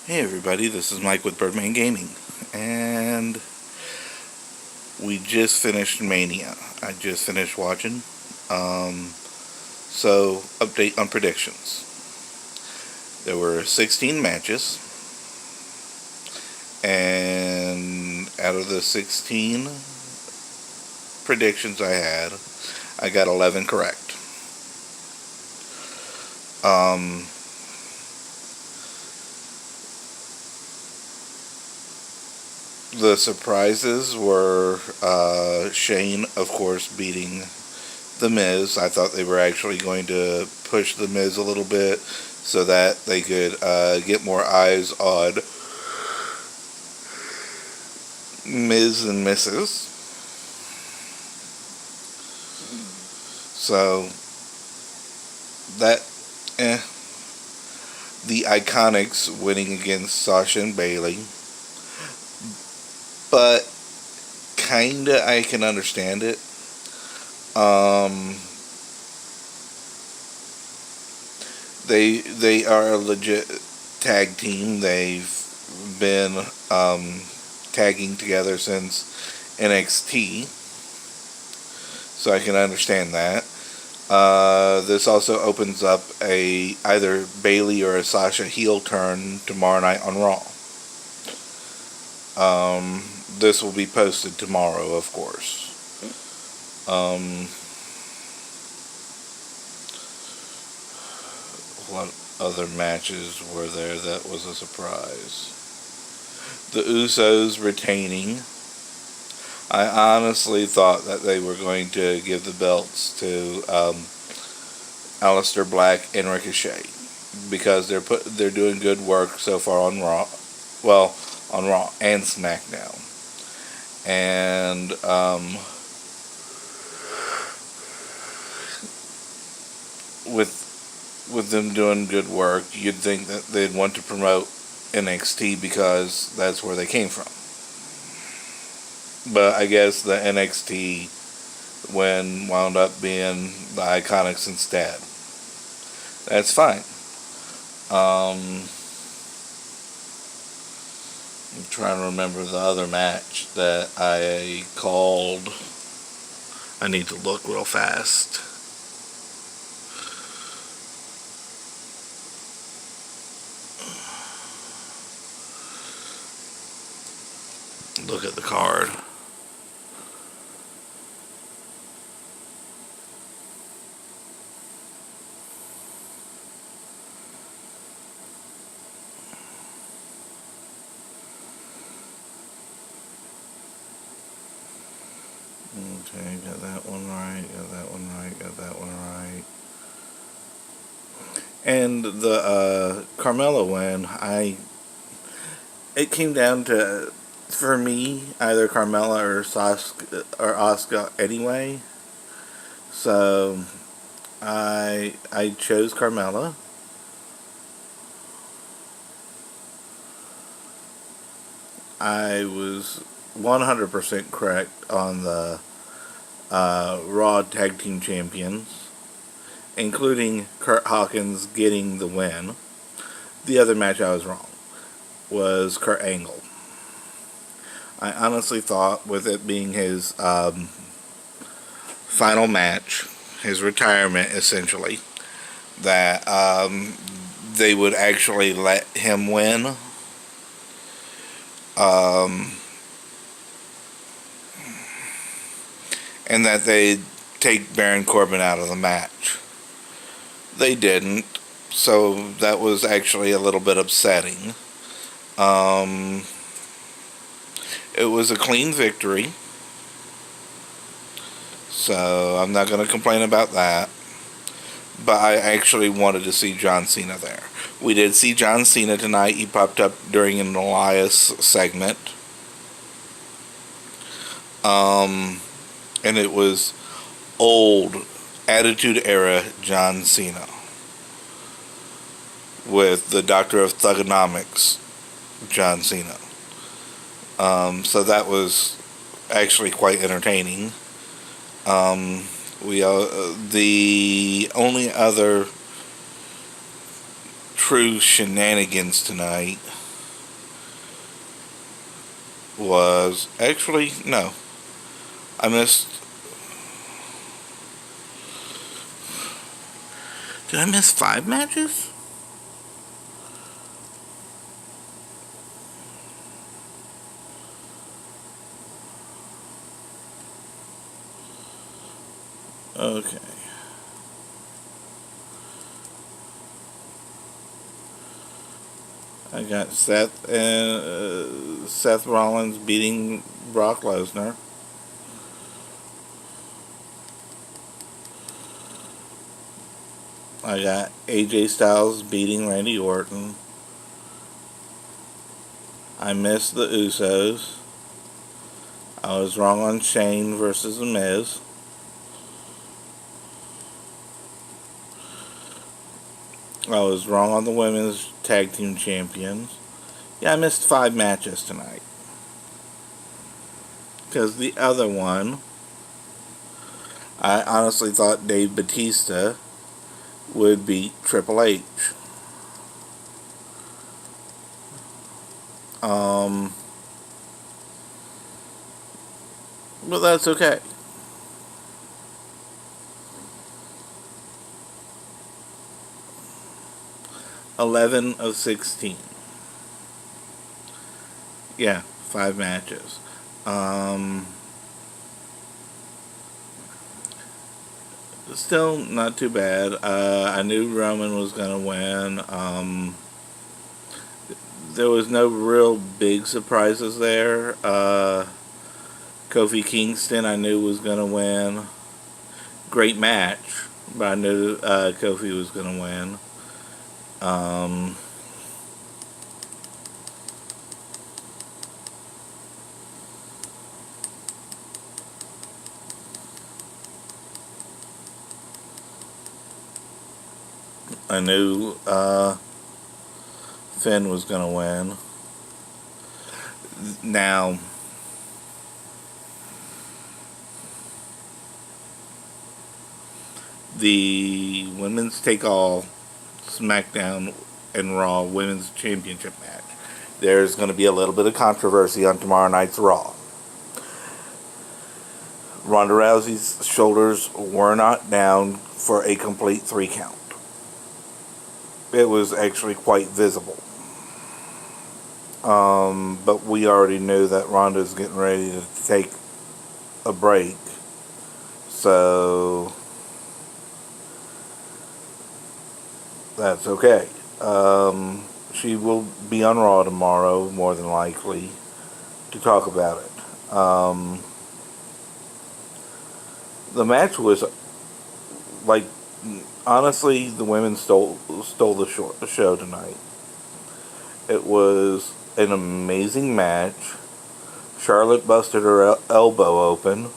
Hey everybody, this is Mike with Birdman Gaming, and we just finished Mania. I just finished watching. So, update on predictions. There were 16 matches, and out of the 16 predictions I got 11 correct. Um, the surprises were Shane, of course, beating The Miz. I thought they were actually going to push The Miz a little bit so that they could get more eyes on Miz and Mrs. So that, the Iconics winning against Sasha and Bailey, but kinda I can understand it. Um, they are a legit tag team. They've been tagging together since NXT, so I can understand that. This also opens up a either Bailey or a Sasha heel turn tomorrow night on Raw. This will be posted tomorrow, of course. Um, what other matches were there that was a surprise? The Usos retaining. I honestly thought that they were going to give the belts to Aleister Black and Ricochet because they're doing good work so far on Raw. Well, on Raw and SmackDown, and with them doing good work, you'd think that they'd want to promote NXT because that's where they came from. But I guess the NXT win wound up being the Iconics instead. That's fine. I'm trying to remember the other match that I called. I need to look real fast. Look at the card. Okay, got that one right, got that one right, got that one right. And the Carmella win, it came down to, for me, either Carmella or Asuka anyway. So I chose Carmella. I was 100% correct on the Raw Tag Team Champions, including Kurt Hawkins getting the win. The other match I was wrong was Kurt Angle. I honestly thought, with it being his final match, his retirement essentially, that they would actually let him win. And that they'd take Baron Corbin out of the match. They didn't, so that was actually a little bit upsetting. It was a clean victory, so I'm not going to complain about that. But I actually wanted to see John Cena there. We did see John Cena tonight. He popped up during an Elias segment. And it was old Attitude Era John Cena with the Doctor of Thugonomics John Cena. So that was actually quite entertaining. The only other true shenanigans tonight was actually no. I missed. Did I miss 5 matches? Okay. I got Seth Rollins beating Brock Lesnar. I got AJ Styles beating Randy Orton. I missed the Usos. I was wrong on Shane versus The Miz. I was wrong on the women's tag team champions. Yeah, I missed 5 matches tonight. Because the other one, I honestly thought Dave Batista would beat Triple H. Um, but that's okay. 11 of 16. Yeah, 5 matches. Um, Still not too bad. I knew Roman was going to win. There was no real big surprises there. Kofi Kingston, I knew was going to win. Great match, but I knew Kofi was going to win. Um, I knew Finn was going to win. Now, the women's take-all SmackDown and Raw Women's Championship match. There's going to be a little bit of controversy on tomorrow night's Raw. Ronda Rousey's shoulders were not down for a complete 3 count. It was actually quite visible. But we already knew that Ronda's getting ready to take a break. So that's okay. She will be on Raw tomorrow, more than likely, to talk about it. The match was, like, honestly, the women stole the show tonight. It was an amazing match. Charlotte busted her elbow open.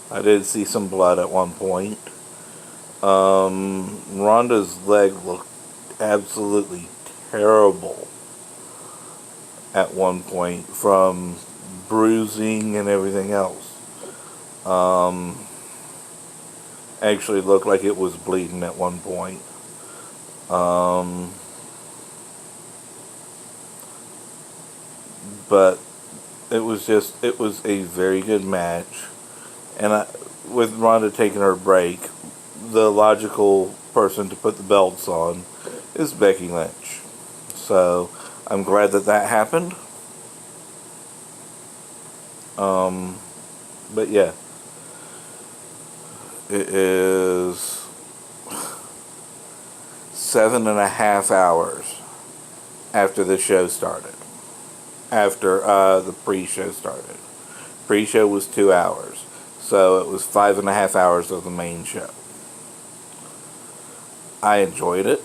I did see some blood at one point. Ronda's leg looked absolutely terrible at one point from bruising and everything else. Actually looked like it was bleeding at one point. But it was a very good match. And with Ronda taking her break, the logical person to put the belts on is Becky Lynch. So I'm glad that happened. But yeah, it is 7.5 hours after the show started. After the pre-show started. Pre-show was 2 hours. So it was 5.5 hours of the main show. I enjoyed it.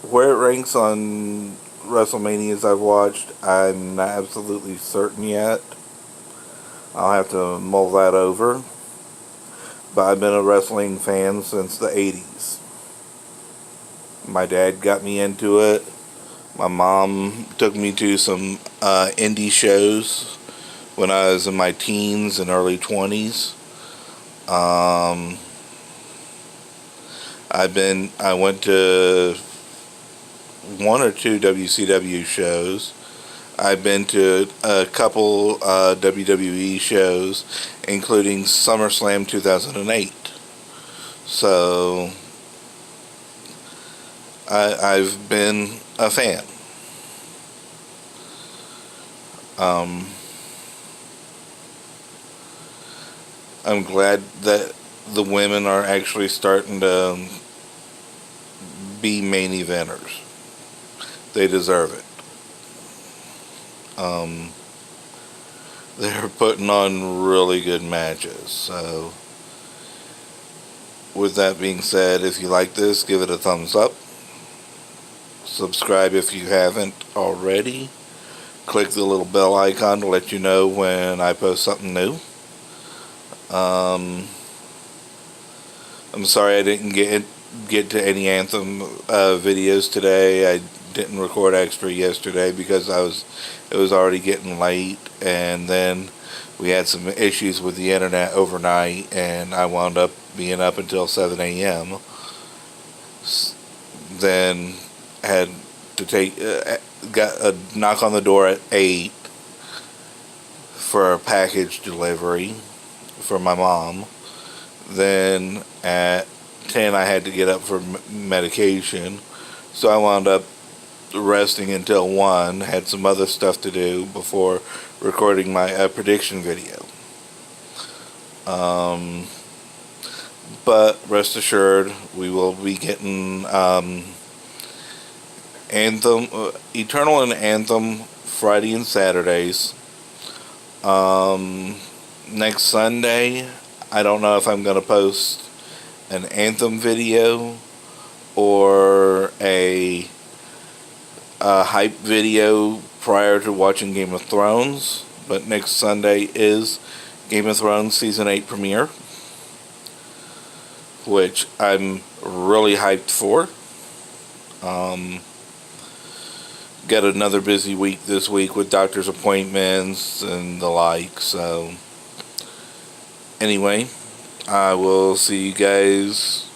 Where it ranks on WrestleManias I've watched, I'm not absolutely certain yet. I'll have to mull that over. But I've been a wrestling fan since the 80s. My dad got me into it. My mom took me to some indie shows when I was in my teens and early 20s. I went to 1 or 2 WCW shows. I've been to a couple WWE shows, including SummerSlam 2008. So I've been a fan. Um, I'm glad that the women are actually starting to be main eventers. They deserve it. They're putting on really good matches. So, with that being said, if you like this, give it a thumbs up. Subscribe if you haven't already. Click the little bell icon to let you know when I post something new. I'm sorry I didn't get to any Anthem videos today. I didn't record extra yesterday because it was already getting late, and then we had some issues with the internet overnight, and I wound up being up until 7 a.m. Then had to got a knock on the door at 8 for a package delivery for my mom. Then at 10 I had to get up for medication, so I wound up resting until 1. Had some other stuff to do before recording my prediction video. But rest assured, we will be getting Anthem, Eternal and Anthem Friday and Saturdays. Next Sunday, I don't know if I'm going to post an Anthem video or a hype video prior to watching Game of Thrones, but next Sunday is Game of Thrones Season 8 premiere, which I'm really hyped for. Got another busy week this week with doctor's appointments and the like, so anyway, I will see you guys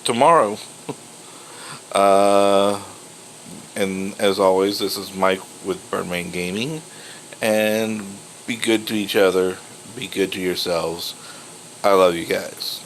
tomorrow. And as always, this is Mike with Birdman Gaming, and be good to each other, be good to yourselves. I love you guys.